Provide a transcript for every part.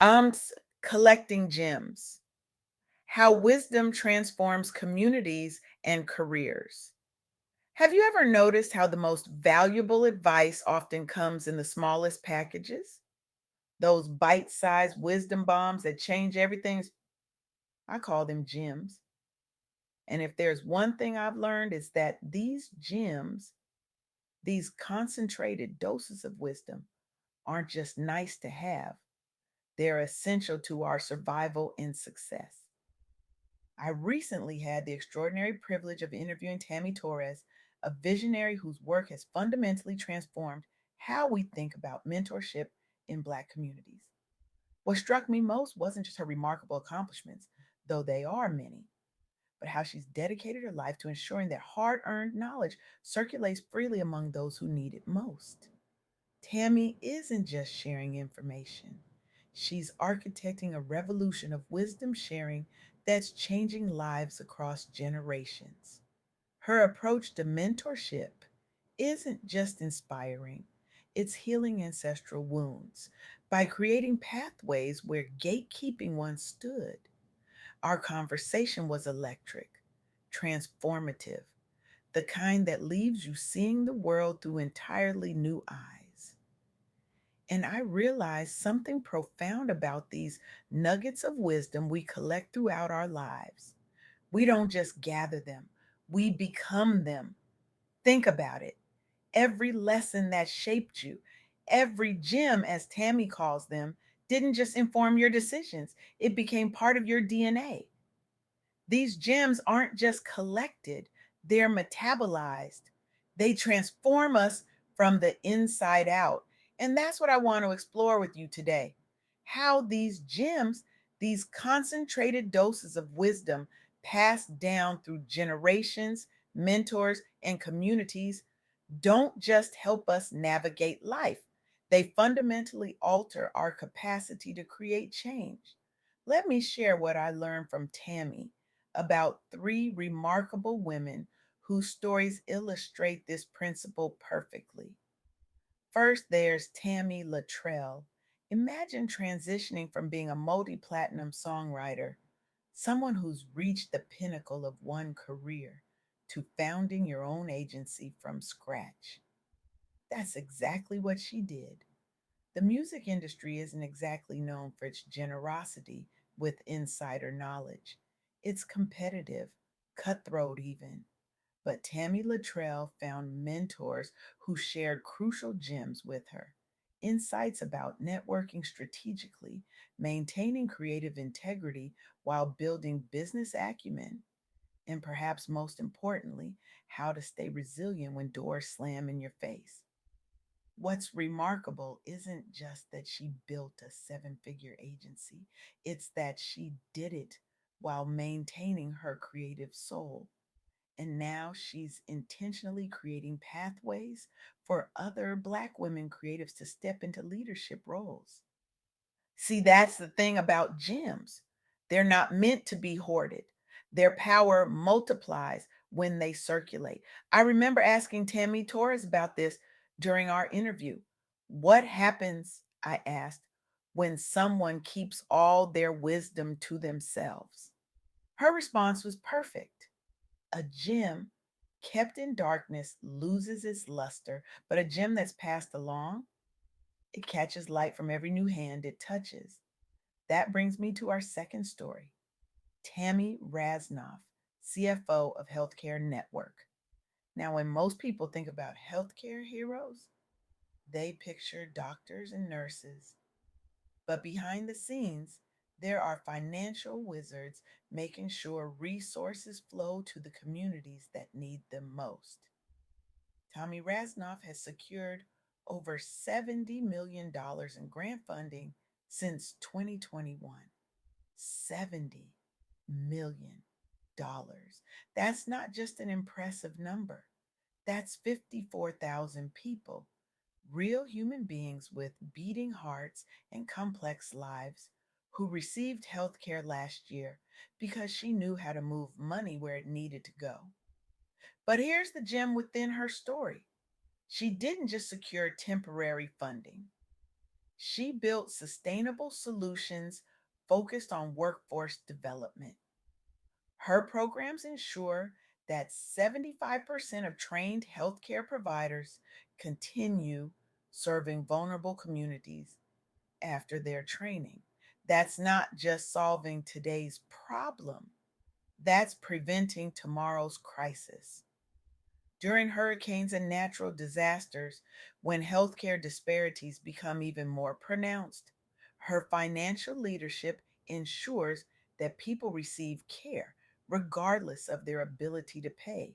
I'm collecting gems. How wisdom transforms communities and careers. Have you ever noticed how the most valuable advice often comes in the smallest packages? Those bite sized wisdom bombs that change everything. I call them gems. And if there's one thing I've learned, is that these gems, these concentrated doses of wisdom, aren't just nice to have, they're essential to our survival and success. I recently had the extraordinary privilege of interviewing Tami Torres, a visionary whose work has fundamentally transformed how we think about mentorship in Black communities. What struck me most wasn't just her remarkable accomplishments, though they are many, but how she's dedicated her life to ensuring that hard earned knowledge circulates freely among those who need it most. Tammy isn't just sharing information, she's architecting a revolution of wisdom sharing that's changing lives across generations. Her approach to mentorship isn't just inspiring, it's healing ancestral wounds by creating pathways where gatekeeping once stood. Our conversation was electric, transformative, the kind that leaves you seeing the world through entirely new eyes. And I realized something profound about these nuggets of wisdom we collect throughout our lives. We don't just gather them, we become them. Think about it. Every lesson that shaped you, every gem, as Tammy calls them, didn't just inform your decisions, it became part of your DNA. These gems aren't just collected, they're metabolized. They transform us from the inside out. And that's what I want to explore with you today. How these gems, these concentrated doses of wisdom passed down through generations, mentors, and communities, don't just help us navigate life, they fundamentally alter our capacity to create change. Let me share what I learned from Tammy about three remarkable women whose stories illustrate this principle perfectly. First, there's Tammy Latrell. Imagine transitioning from being a multi platinum songwriter, someone who's reached the pinnacle of one career, to founding your own agency from scratch. That's exactly what she did. The music industry isn't exactly known for its generosity with insider knowledge. It's competitive, cutthroat even. But Tammy Latrell found mentors who shared crucial gems with her. Insights about networking strategically, maintaining creative integrity while building business acumen, and perhaps most importantly, how to stay resilient when doors slam in your face. What's remarkable isn't just that she built a seven-figure agency, it's that she did it while maintaining her creative soul. And now she's intentionally creating pathways for other Black women creatives to step into leadership roles. See, that's the thing about gems. They're not meant to be hoarded. Their power multiplies when they circulate. I remember asking Tami Torres about this during our interview. What happens, I asked, when someone keeps all their wisdom to themselves? Her response was perfect. A gem kept in darkness loses its luster, but a gem that's passed along, it catches light from every new hand it touches. That brings me to our second story. Tammy Raznoff, CFO of Healthcare Network. Now, when most people think about healthcare heroes, they picture doctors and nurses. But behind the scenes, there are financial wizards making sure resources flow to the communities that need them most. Tommy Raznoff has secured over $70 million in grant funding since 2021. $70 million. That's not just an impressive number. That's 54,000 people, real human beings with beating hearts and complex lives, who received health care last year because she knew how to move money where it needed to go. But here's the gem within her story. She didn't just secure temporary funding. She built sustainable solutions focused on workforce development. Her programs ensure that 75% of trained healthcare providers continue serving vulnerable communities after their training. That's not just solving today's problem, that's preventing tomorrow's crisis. During hurricanes and natural disasters, when healthcare disparities become even more pronounced, her financial leadership ensures that people receive care regardless of their ability to pay.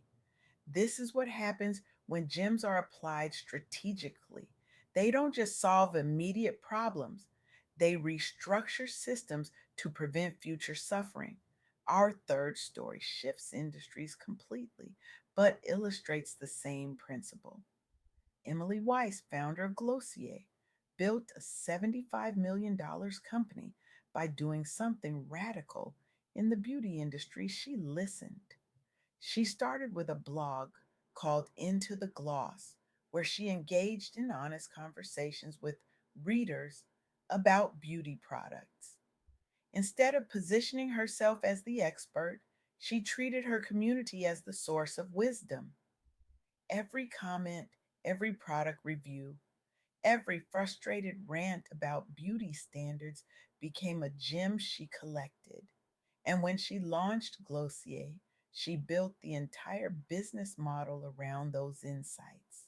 This is what happens when gyms are applied strategically. They don't just solve immediate problems, they restructure systems to prevent future suffering. Our third story shifts industries completely, but illustrates the same principle. Emily Weiss, founder of Glossier, built a $75 million company by doing something radical in the beauty industry. She listened. She started with a blog called Into the Gloss, where she engaged in honest conversations with readers about beauty products. Instead of positioning herself as the expert, she treated her community as the source of wisdom. Every comment, every product review, every frustrated rant about beauty standards became a gem she collected. And when she launched Glossier, she built the entire business model around those insights.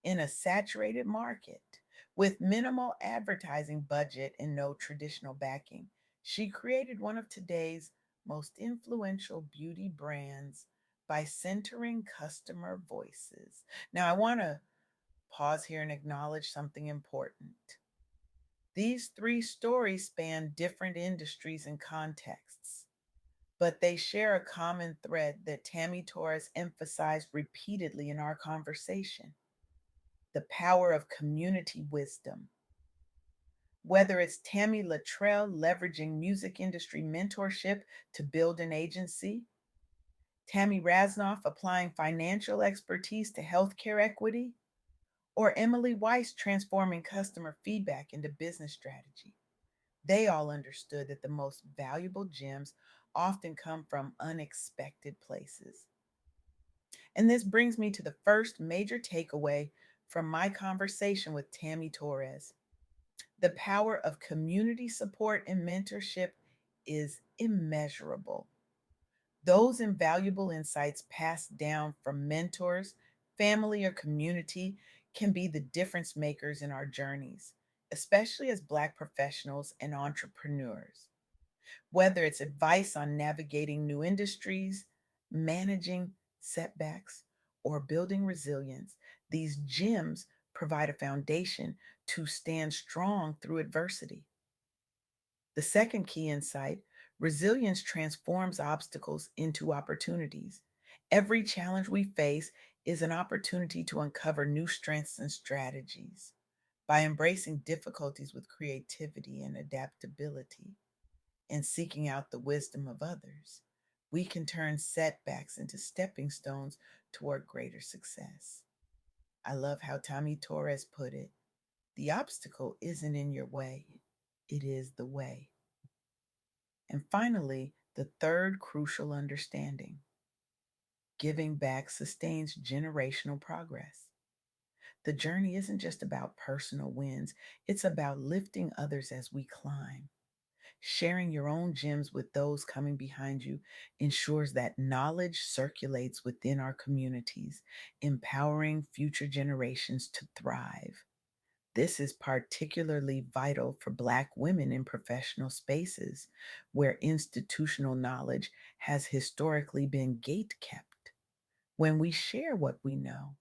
In a saturated market, with minimal advertising budget and no traditional backing, she created one of today's most influential beauty brands by centering customer voices. Now, I want to pause here and acknowledge something important. These three stories span different industries and contexts, but they share a common thread that Tami Torres emphasized repeatedly in our conversation: the power of community wisdom. Whether it's Tammy Latrell leveraging music industry mentorship to build an agency, Tammy Rasnoff applying financial expertise to healthcare equity, or Emily Weiss transforming customer feedback into business strategy, they all understood that the most valuable gems often come from unexpected places. And this brings me to the first major takeaway from my conversation with Tami Torres. The power of community support and mentorship is immeasurable. Those invaluable insights passed down from mentors, family, or community can be the difference makers in our journeys, especially as Black professionals and entrepreneurs. Whether it's advice on navigating new industries, managing setbacks, or building resilience, these gems provide a foundation to stand strong through adversity. The second key insight: resilience transforms obstacles into opportunities. Every challenge we face is an opportunity to uncover new strengths and strategies. By embracing difficulties with creativity and adaptability, and seeking out the wisdom of others, we can turn setbacks into stepping stones toward greater success. I love how Tami Torres put it: the obstacle isn't in your way, it is the way. And finally, the third crucial understanding: giving back sustains generational progress. The journey isn't just about personal wins, it's about lifting others as we climb. Sharing your own gems with those coming behind you ensures that knowledge circulates within our communities, empowering future generations to thrive. This is particularly vital for Black women in professional spaces where institutional knowledge has historically been gate kept. When we share what we know,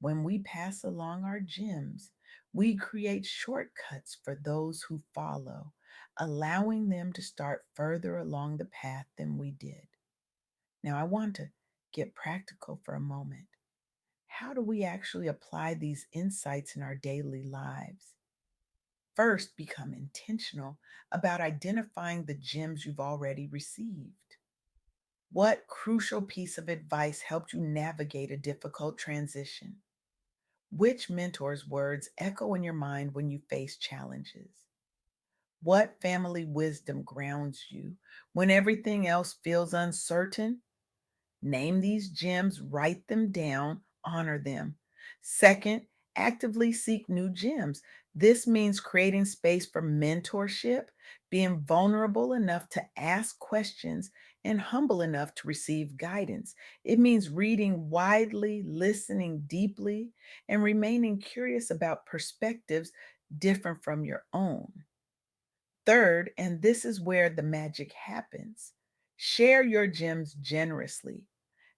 when we pass along our gems, we create shortcuts for those who follow, allowing them to start further along the path than we did. Now, I want to get practical for a moment. How do we actually apply these insights in our daily lives? First, become intentional about identifying the gems you've already received. What crucial piece of advice helped you navigate a difficult transition? Which mentor's words echo in your mind when you face challenges? What family wisdom grounds you when everything else feels uncertain? Name these gems, write them down, honor them. Second, actively seek new gems. This means creating space for mentorship, being vulnerable enough to ask questions, and humble enough to receive guidance. It means reading widely, listening deeply, and remaining curious about perspectives different from your own. Third, and this is where the magic happens, share your gems generously.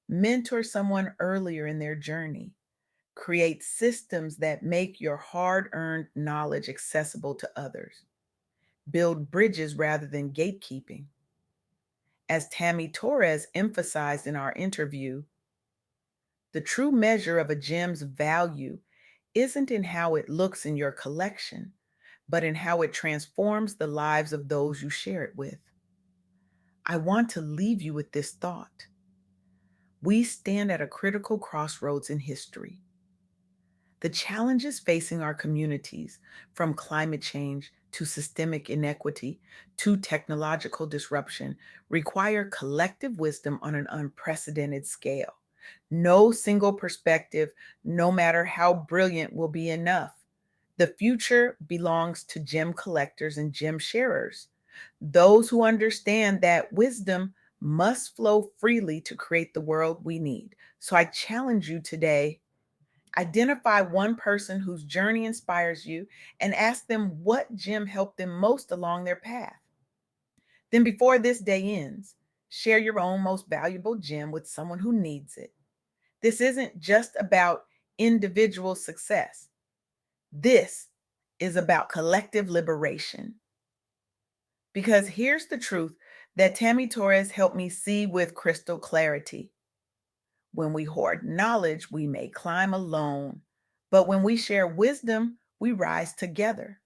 Mentor someone earlier in their journey. Create systems that make your hard earned knowledge accessible to others. Build bridges rather than gatekeeping. As Tami Torres emphasized in our interview, the true measure of a gem's value isn't in how it looks in your collection, but in how it transforms the lives of those you share it with. I want to leave you with this thought. We stand at a critical crossroads in history. The challenges facing our communities, from climate change to systemic inequity to technological disruption, require collective wisdom on an unprecedented scale. No single perspective, no matter how brilliant, will be enough. The future belongs to gem collectors and gem sharers, those who understand that wisdom must flow freely to create the world we need. So I challenge you today. Identify one person whose journey inspires you and ask them what gem helped them most along their path. Then, before this day ends, share your own most valuable gem with someone who needs it. This isn't just about individual success, this is about collective liberation. Because here's the truth that Tami Torres helped me see with crystal clarity. When we hoard knowledge, we may climb alone, but when we share wisdom, we rise together.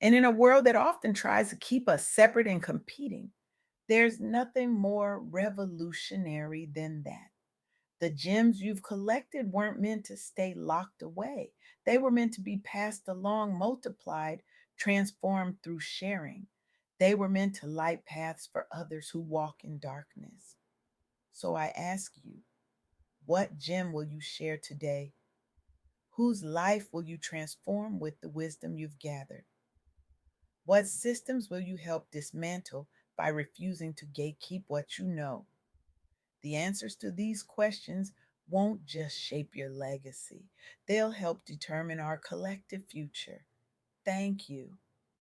And in a world that often tries to keep us separate and competing, there's nothing more revolutionary than that. The gems you've collected weren't meant to stay locked away, they were meant to be passed along, multiplied, transformed through sharing. They were meant to light paths for others who walk in darkness. So I ask you, what gem will you share today? Whose life will you transform with the wisdom you've gathered? What systems will you help dismantle by refusing to gatekeep what you know? The answers to these questions won't just shape your legacy, they'll help determine our collective future. Thank you